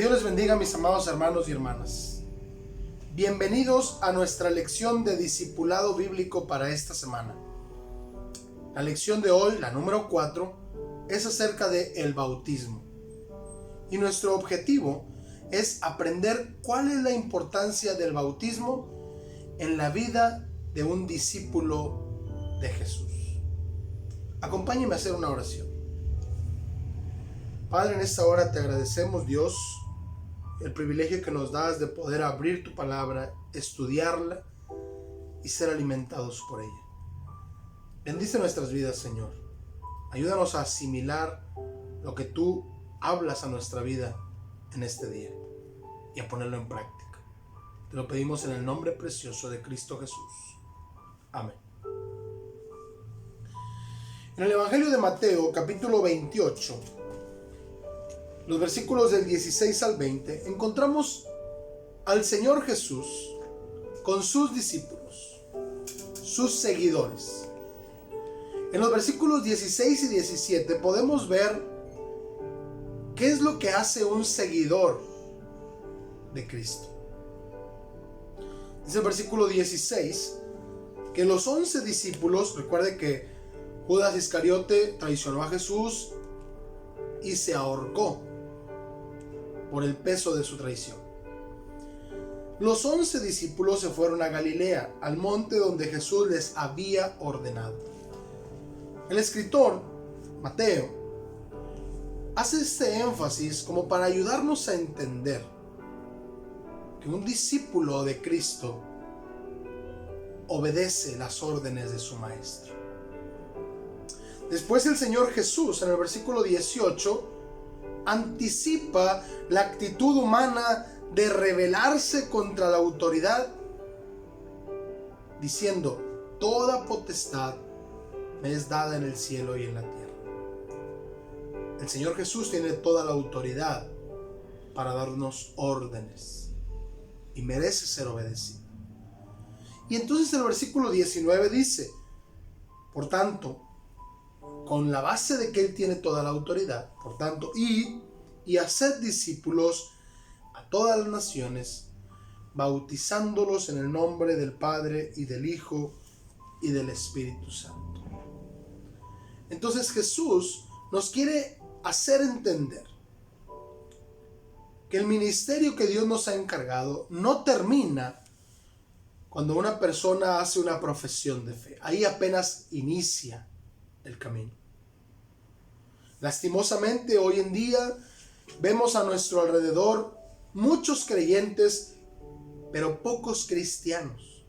Dios les bendiga, mis amados hermanos y hermanas. Bienvenidos a nuestra lección de discipulado bíblico para esta semana. La lección de hoy, la número 4, es acerca de el bautismo. Y nuestro objetivo es aprender cuál es la importancia del bautismo en la vida de un discípulo de Jesús. Acompáñenme a hacer una oración. Padre, en esta hora te agradecemos, Dios, el privilegio que nos das de poder abrir tu palabra, estudiarla y ser alimentados por ella. Bendice nuestras vidas, Señor. Ayúdanos a asimilar lo que tú hablas a nuestra vida en este día y a ponerlo en práctica. Te lo pedimos en el nombre precioso de Cristo Jesús. Amén. En el Evangelio de Mateo, capítulo 28, los versículos del 16 al 20, encontramos al Señor Jesús con sus discípulos, sus seguidores. En los versículos 16 y 17 podemos ver qué es lo que hace un seguidor de Cristo. Dice el versículo 16 que los 11 discípulos, recuerde que Judas Iscariote traicionó a Jesús y se ahorcó por el peso de su traición. Los 11 discípulos se fueron a Galilea, al monte donde Jesús les había ordenado. El escritor, Mateo, hace este énfasis como para ayudarnos a entender que un discípulo de Cristo obedece las órdenes de su maestro. Después el Señor Jesús, en el versículo 18, anticipa la actitud humana de rebelarse contra la autoridad, diciendo: toda potestad me es dada en el cielo y en la tierra. El Señor Jesús tiene toda la autoridad para darnos órdenes y merece ser obedecido. Y entonces el versículo 19 dice: por tanto, con la base de que Él tiene toda la autoridad, por tanto, id y haced discípulos a todas las naciones, bautizándolos en el nombre del Padre y del Hijo y del Espíritu Santo. Entonces Jesús nos quiere hacer entender que el ministerio que Dios nos ha encargado no termina cuando una persona hace una profesión de fe. Ahí apenas inicia el camino. Lastimosamente, hoy en día vemos a nuestro alrededor muchos creyentes, pero pocos cristianos.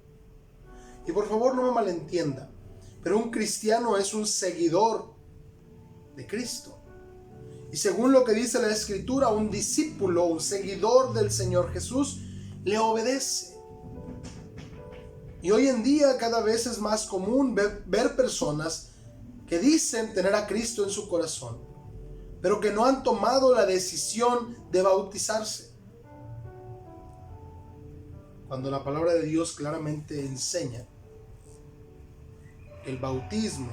Y por favor no me malentienda, pero un cristiano es un seguidor de Cristo. Y según lo que dice la Escritura, un discípulo, un seguidor del Señor Jesús, le obedece. Y hoy en día cada vez es más común ver personas que dicen tener a Cristo en su corazón, pero que no han tomado la decisión de bautizarse. Cuando la palabra de Dios claramente enseña que el bautismo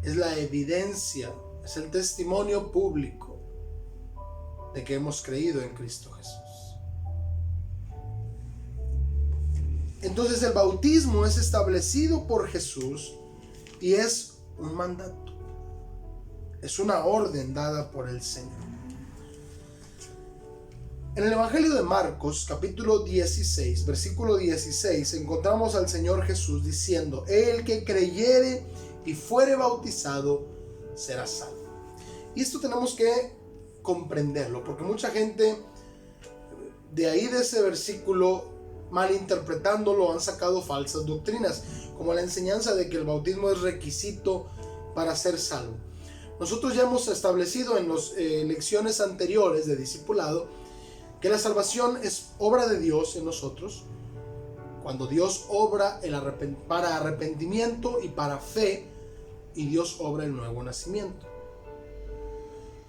es la evidencia, es el testimonio público de que hemos creído en Cristo Jesús. Entonces el bautismo es establecido por Jesús y es un mandato, es una orden dada por el Señor. En el Evangelio de Marcos, capítulo 16, versículo 16, encontramos al Señor Jesús diciendo: el que creyere y fuere bautizado será salvo. Y esto tenemos que comprenderlo, porque mucha gente de ahí, de ese versículo, malinterpretándolo, han sacado falsas doctrinas, como la enseñanza de que el bautismo es requisito para ser salvo. Nosotros ya hemos establecido en las lecciones anteriores de discipulado que la salvación es obra de Dios en nosotros, cuando Dios obra para arrepentimiento y para fe, y Dios obra el nuevo nacimiento.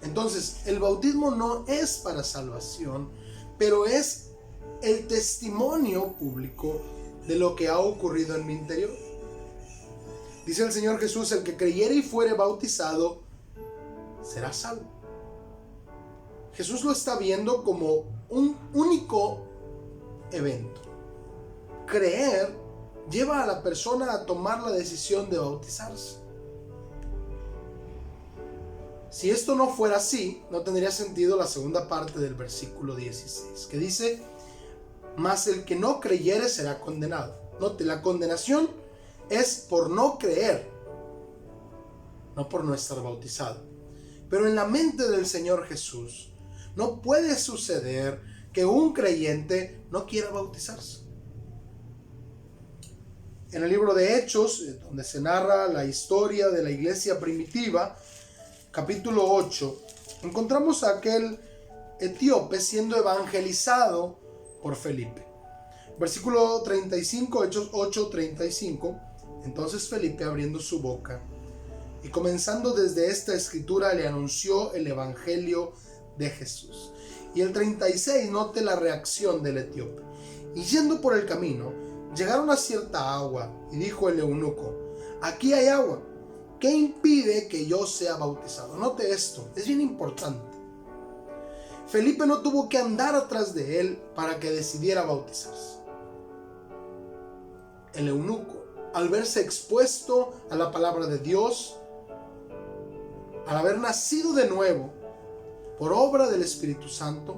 Entonces, el bautismo no es para salvación, pero es el testimonio público de lo que ha ocurrido en mi interior. Dice el Señor Jesús: el que creyere y fuere bautizado será salvo. Jesús lo está viendo como un único evento. Creer lleva a la persona a tomar la decisión de bautizarse. Si esto no fuera así, no tendría sentido la segunda parte del versículo 16, que dice: mas el que no creyere será condenado. Note, la condenación es por no creer, no por no estar bautizado. Pero en la mente del Señor Jesús no puede suceder que un creyente no quiera bautizarse. En el libro de Hechos, donde se narra la historia de la iglesia primitiva, capítulo 8, encontramos a aquel etíope siendo evangelizado por Felipe. Versículo 35, Hechos 8:35. Entonces Felipe, abriendo su boca y comenzando desde esta escritura, le anunció el evangelio de Jesús. Y el 36, note la reacción del etíope. Y yendo por el camino, llegaron a cierta agua, y dijo el eunuco: aquí hay agua, ¿qué impide que yo sea bautizado? Note esto, es bien importante. Felipe no tuvo que andar atrás de él para que decidiera bautizarse. El eunuco, al verse expuesto a la palabra de Dios, al haber nacido de nuevo por obra del Espíritu Santo,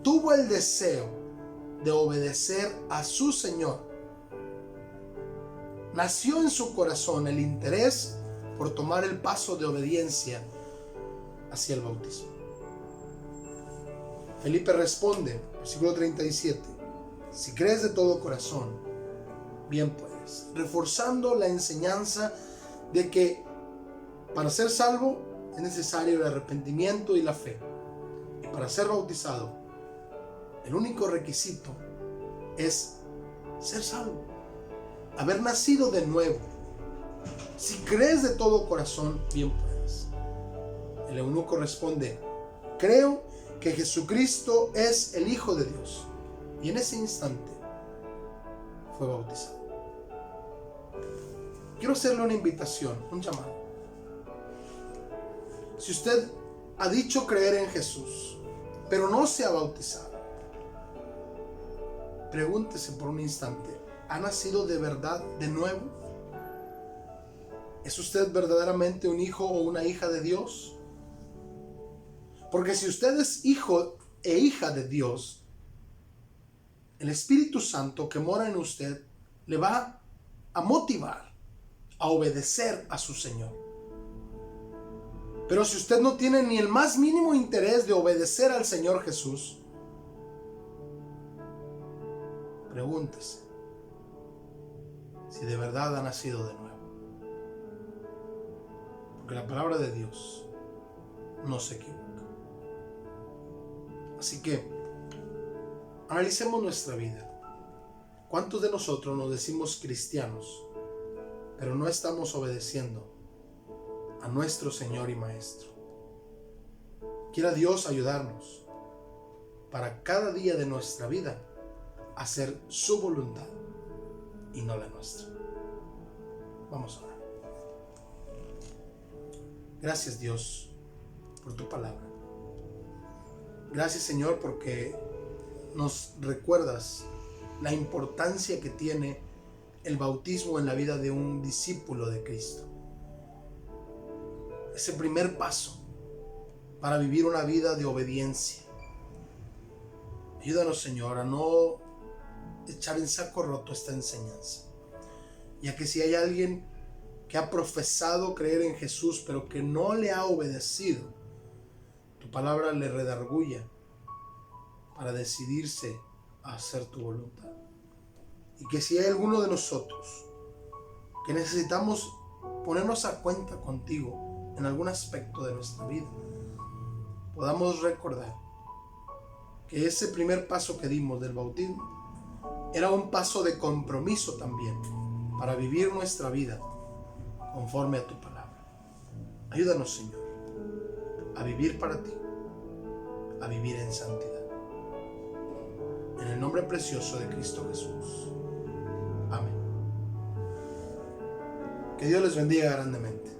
tuvo el deseo de obedecer a su Señor. Nació en su corazón el interés por tomar el paso de obediencia hacia el bautismo. Felipe responde, versículo 37, si crees de todo corazón, bien puedes, reforzando la enseñanza de que para ser salvo es necesario el arrepentimiento y la fe. Y para ser bautizado, el único requisito es ser salvo, haber nacido de nuevo. Si crees de todo corazón, bien puedes. El eunuco responde: creo que Jesucristo es el Hijo de Dios. Y en ese instante fue bautizado. Quiero hacerle una invitación, un llamado. Si usted ha dicho creer en Jesús, pero no se ha bautizado, pregúntese por un instante: ¿ha nacido de verdad de nuevo? ¿Es usted verdaderamente un hijo o una hija de Dios? Porque si usted es hijo e hija de Dios, el Espíritu Santo que mora en usted le va a motivar a obedecer a su Señor. Pero si usted no tiene ni el más mínimo interés de obedecer al Señor Jesús, pregúntese si de verdad ha nacido de nuevo. Porque la palabra de Dios no se equivoca. Así que analicemos nuestra vida. ¿Cuántos de nosotros nos decimos cristianos, pero no estamos obedeciendo a nuestro Señor y Maestro? Quiera Dios ayudarnos para cada día de nuestra vida hacer su voluntad y no la nuestra. Vamos a orar. Gracias, Dios, por tu palabra. Gracias, Señor, porque nos recuerdas la importancia que tiene el bautismo en la vida de un discípulo de Cristo. Ese primer paso para vivir una vida de obediencia. Ayúdanos, Señor, a no echar en saco roto esta enseñanza. Ya que si hay alguien que ha profesado creer en Jesús, pero que no le ha obedecido, tu palabra le redarguya para decidirse a hacer tu voluntad. Y que si hay alguno de nosotros que necesitamos ponernos a cuenta contigo en algún aspecto de nuestra vida, podamos recordar que ese primer paso que dimos del bautismo era un paso de compromiso también para vivir nuestra vida conforme a tu palabra. Ayúdanos, Señor, a vivir para ti, a vivir en santidad. En el nombre precioso de Cristo Jesús. Amén. Que Dios les bendiga grandemente.